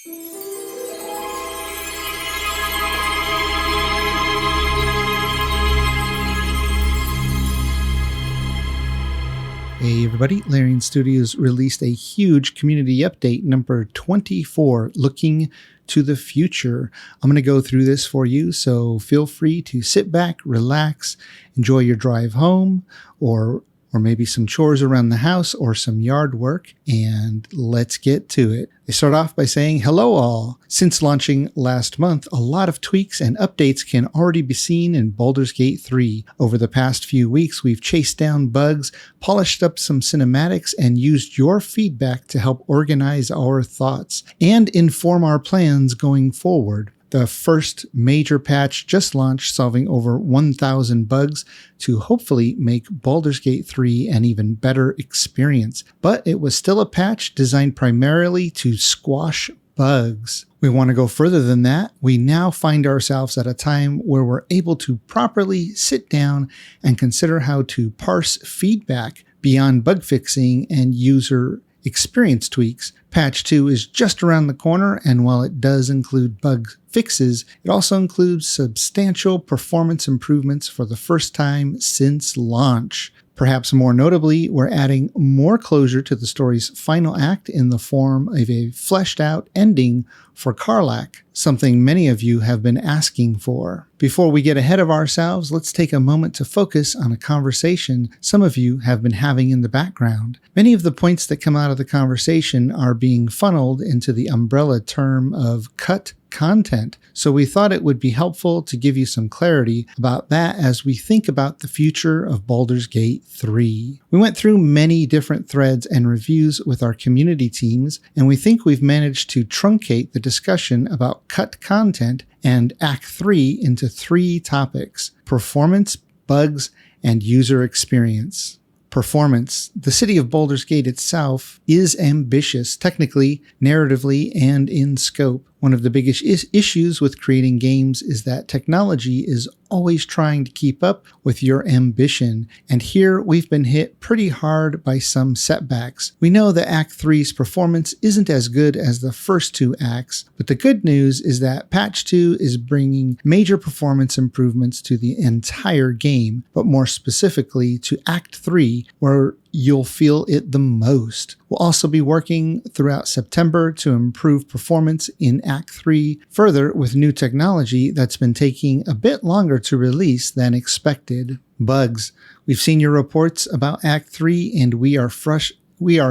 Hey everybody, Larian Studios released a huge community update, number 24, looking to the future. I'm going to go through this for you, so feel free to sit back, relax, enjoy your drive home, or maybe some chores around the house or some yard work, and let's get to it. They start off by saying, hello all. Since launching last month, a lot of tweaks and updates can already be seen in Baldur's Gate 3. Over the past few weeks, we've chased down bugs, polished up some cinematics, and used your feedback to help organize our thoughts and inform our plans going forward. The first major patch just launched, solving over 1,000 bugs to hopefully make Baldur's Gate 3 an even better experience. But it was still a patch designed primarily to squash bugs. We want to go further than that. We now find ourselves at a time where we're able to properly sit down and consider how to parse feedback beyond bug fixing and user experience tweaks. Patch 2 is just around the corner, and while it does include bug fixes, it also includes substantial performance improvements for the first time since launch. Perhaps more notably, we're adding more closure to the story's final act in the form of a fleshed-out ending for Karlach, something many of you have been asking for. Before we get ahead of ourselves, let's take a moment to focus on a conversation some of you have been having in the background. Many of the points that come out of the conversation are being funneled into the umbrella term of cut content, so we thought it would be helpful to give you some clarity about that as we think about the future of Baldur's Gate 3. We went through many different threads and reviews with our community teams, and we think we've managed to truncate the discussion about cut content and Act 3 into 3 topics: performance, bugs, and user experience. Performance. The city of Baldur's Gate itself is ambitious, technically, narratively, and in scope. One of the biggest issues with creating games is that technology is always trying to keep up with your ambition, and here we've been hit pretty hard by some setbacks. We know that Act 3's performance isn't as good as the first 2 acts, but the good news is that Patch 2 is bringing major performance improvements to the entire game, but more specifically to Act 3, where you'll feel it the most. We'll also be working throughout September to improve performance in Act 3 further with new technology that's been taking a bit longer to release than expected. Bugs. We've seen your reports about Act 3, and we are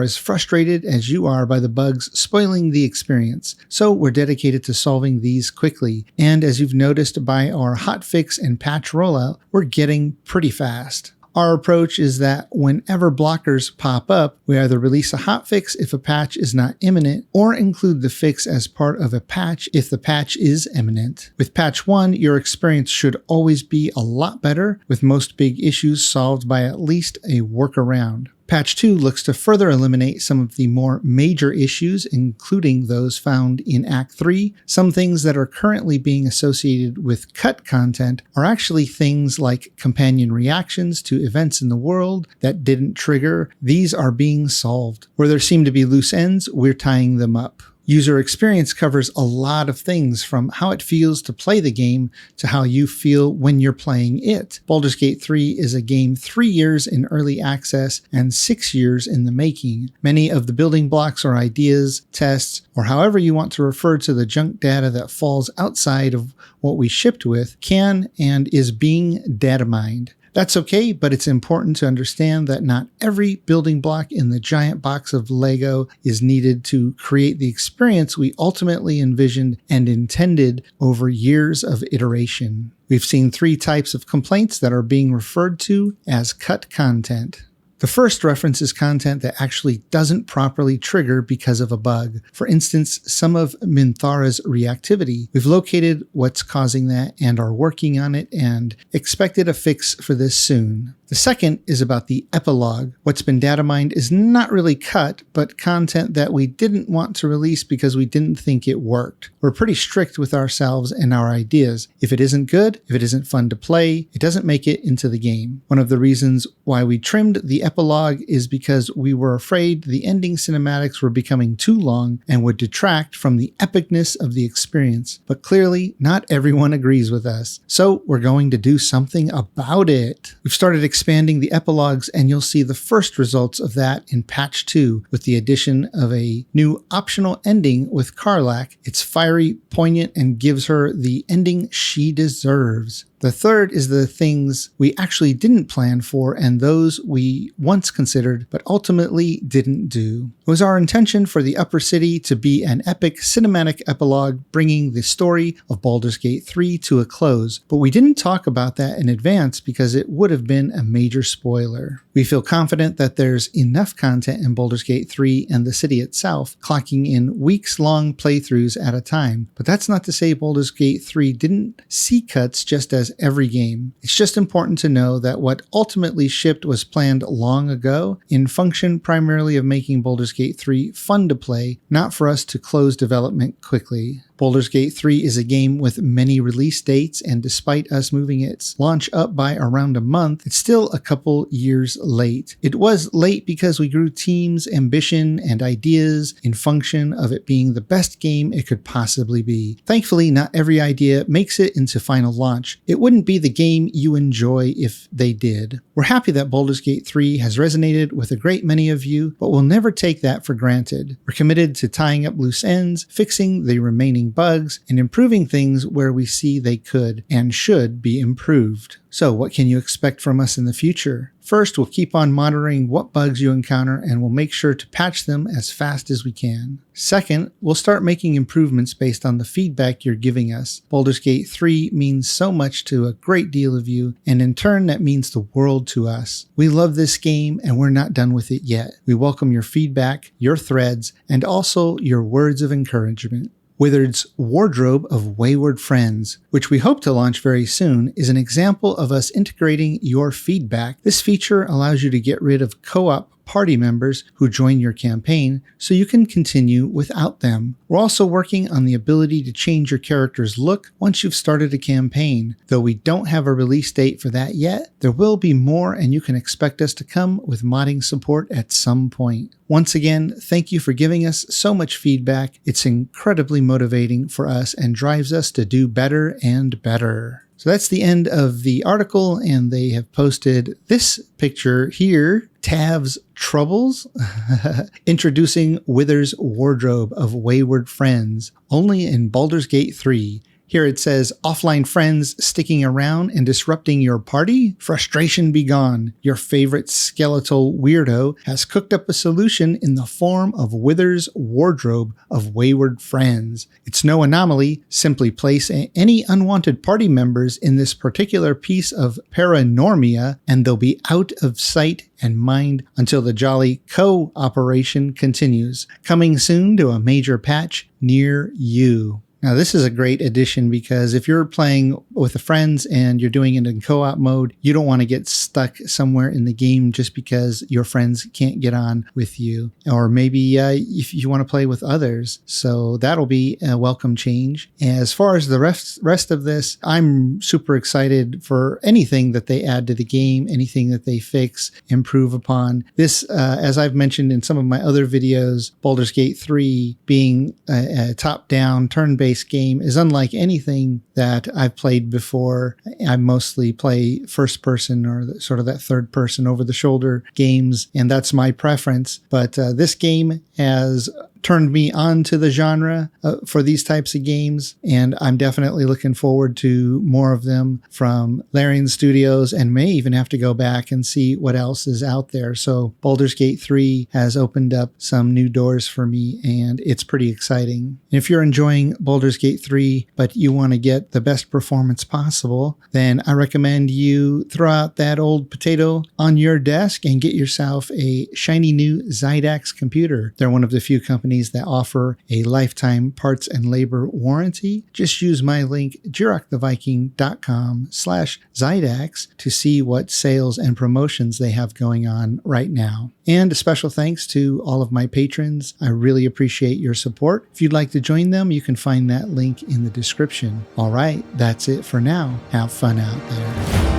as frustrated as you are by the bugs spoiling the experience, so we're dedicated to solving these quickly. And as you've noticed by our hotfix and patch rollout, we're getting pretty fast. Our approach is that whenever blockers pop up, we either release a hotfix if a patch is not imminent, or include the fix as part of a patch if the patch is imminent. With Patch 1, your experience should always be a lot better, with most big issues solved by at least a workaround. Patch 2 looks to further eliminate some of the more major issues, including those found in Act 3. Some things that are currently being associated with cut content are actually things like companion reactions to events in the world that didn't trigger. These are being solved. Where there seem to be loose ends, we're tying them up. User experience covers a lot of things, from how it feels to play the game to how you feel when you're playing it. Baldur's Gate 3 is a game 3 years in early access and 6 years in the making. Many of the building blocks or ideas, tests, or however you want to refer to the junk data that falls outside of what we shipped with, can and is being data mined. That's okay, but it's important to understand that not every building block in the giant box of Lego is needed to create the experience we ultimately envisioned and intended over years of iteration. We've seen 3 types of complaints that are being referred to as cut content. The first references content that actually doesn't properly trigger because of a bug. For instance, some of Minthara's reactivity. We've located what's causing that and are working on it and expected a fix for this soon. The second is about the epilogue. What's been data mined is not really cut, but content that we didn't want to release because we didn't think it worked. We're pretty strict with ourselves and our ideas. If it isn't good, if it isn't fun to play, it doesn't make it into the game. One of the reasons why we trimmed the epilogue is because we were afraid the ending cinematics were becoming too long and would detract from the epicness of the experience. But clearly, not everyone agrees with us. So we're going to do something about it. We've started expanding the epilogues, and you'll see the first results of that in patch 2 with the addition of a new optional ending with Karlach. It's fiery, poignant, and gives her the ending she deserves. The third is the things we actually didn't plan for and those we once considered but ultimately didn't do. It was our intention for the Upper City to be an epic cinematic epilogue bringing the story of Baldur's Gate 3 to a close, but we didn't talk about that in advance because it would have been a major spoiler. We feel confident that there's enough content in Baldur's Gate 3 and the city itself, clocking in weeks-long playthroughs at a time, but that's not to say Baldur's Gate 3 didn't see cuts just as every game. It's just important to know that what ultimately shipped was planned long ago in function primarily of making Baldur's Gate 3 fun to play, not for us to close development quickly. Baldur's Gate 3 is a game with many release dates, and despite us moving its launch up by around a month, it's still a couple years late. It was late because we grew teams, ambition, and ideas in function of it being the best game it could possibly be. Thankfully, not every idea makes it into final launch. It wouldn't be the game you enjoy if they did. We're happy that Baldur's Gate 3 has resonated with a great many of you, but we'll never take that for granted. We're committed to tying up loose ends, fixing the remaining bugs, and improving things where we see they could and should be improved. So what can you expect from us in the future? First, we'll keep on monitoring what bugs you encounter and we'll make sure to patch them as fast as we can. Second, we'll start making improvements based on the feedback you're giving us. Baldur's Gate 3 means so much to a great deal of you, and in turn that means the world to us. We love this game and we're not done with it yet. We welcome your feedback, your threads, and also your words of encouragement. Withered's Wardrobe of Wayward Friends, which we hope to launch very soon, is an example of us integrating your feedback. This feature allows you to get rid of co-op party members who join your campaign so you can continue without them. We're also working on the ability to change your character's look once you've started a campaign. Though we don't have a release date for that yet, there will be more and you can expect us to come with modding support at some point. Once again, thank you for giving us so much feedback. It's incredibly motivating for us and drives us to do better and better. So that's the end of the article, and they have posted this picture here, Tav's Troubles, introducing Wither's Wardrobe of Wayward Friends, only in Baldur's Gate 3. Here it says, offline friends sticking around and disrupting your party? Frustration be gone. Your favorite skeletal weirdo has cooked up a solution in the form of Wither's Wardrobe of Wayward Friends. It's no anomaly. Simply place any unwanted party members in this particular piece of paranormia and they'll be out of sight and mind until the jolly co-operation continues. Coming soon to a major patch near you. Now, this is a great addition because if you're playing with the friends and you're doing it in co-op mode, you don't want to get stuck somewhere in the game just because your friends can't get on with you. Or maybe if you want to play with others. So that'll be a welcome change. As far as the rest of this, I'm super excited for anything that they add to the game, anything that they fix, improve upon. This, as I've mentioned in some of my other videos, Baldur's Gate 3 being a top-down, turn-based game is unlike anything that I've played before. I mostly play first person or sort of that third person over the shoulder games, and that's my preference. But this game has turned me on to the genre for these types of games, and I'm definitely looking forward to more of them from Larian Studios, and may even have to go back and see what else is out there. So Baldur's Gate 3 has opened up some new doors for me, and it's pretty exciting. And if you're enjoying Baldur's Gate 3, but you want to get the best performance possible, then I recommend you throw out that old potato on your desk and get yourself a shiny new Zydax computer. They're one of the few companies companies that offer a lifetime parts and labor warranty. Just use my link, jirachtheviking.com/Zydax to see what sales and promotions they have going on right now. And a special thanks to all of my patrons. I really appreciate your support. If you'd like to join them, you can find that link in the description. All right, that's it for now. Have fun out there.